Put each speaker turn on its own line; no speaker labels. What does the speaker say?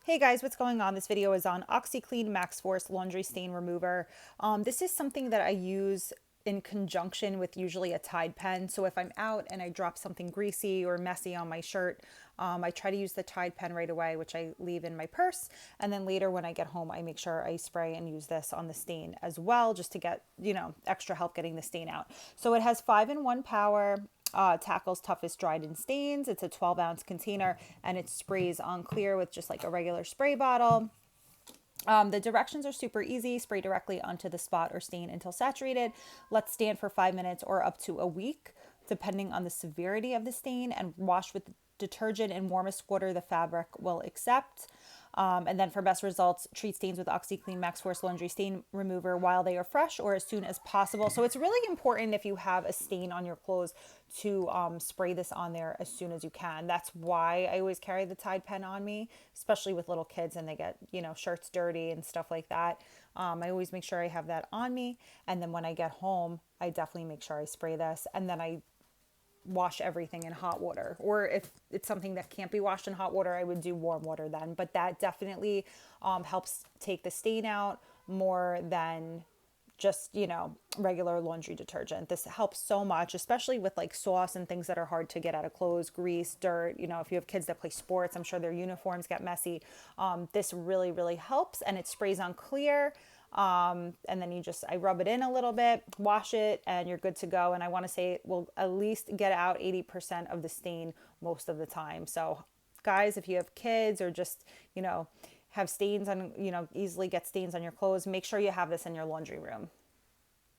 Hey guys, what's going on? This video is on OxIClean Max Force Laundry Stain Remover. This is something that I use in conjunction with usually a Tide pen. So if I'm out and I drop something greasy or messy on my shirt, I try to use the Tide pen right away, which I leave in my purse. And then later when I get home, I make sure I spray and use this on the stain as well, just to get, extra help getting the stain out. So it has 5-in-1 power. Tackles toughest dried in stains. It's a 12-ounce container and it sprays on clear with just like a regular spray bottle. The directions are super easy. Spray directly onto the spot or stain until saturated. Let stand for 5 minutes or up to a week, depending on the severity of the stain, and wash with detergent in warmest water the fabric will accept. And then for best results, treat stains with OxIClean Max Force Laundry Stain Remover while they are fresh or as soon as possible. So it's really important if you have a stain on your clothes to spray this on there as soon as you can. That's why I always carry the Tide pen on me, especially with little kids and they get, shirts dirty and stuff like that. I always make sure I have that on me. And then when I get home, I definitely make sure I spray this. And then I wash everything in hot water, or if it's something that can't be washed in hot water, I would do warm water then. But that definitely helps take the stain out more than just regular laundry detergent. This helps so much, especially with like sauce and things that are hard to get out of clothes, grease, dirt. If you have kids that play sports, I'm sure their uniforms get messy. This really helps, and it sprays on clear. And then I rub it in a little bit, wash it, and you're good to go. And I want to say it will at least get out 80% of the stain most of the time. So guys, if you have kids or just, have stains on, easily get stains on your clothes, make sure you have this in your laundry room.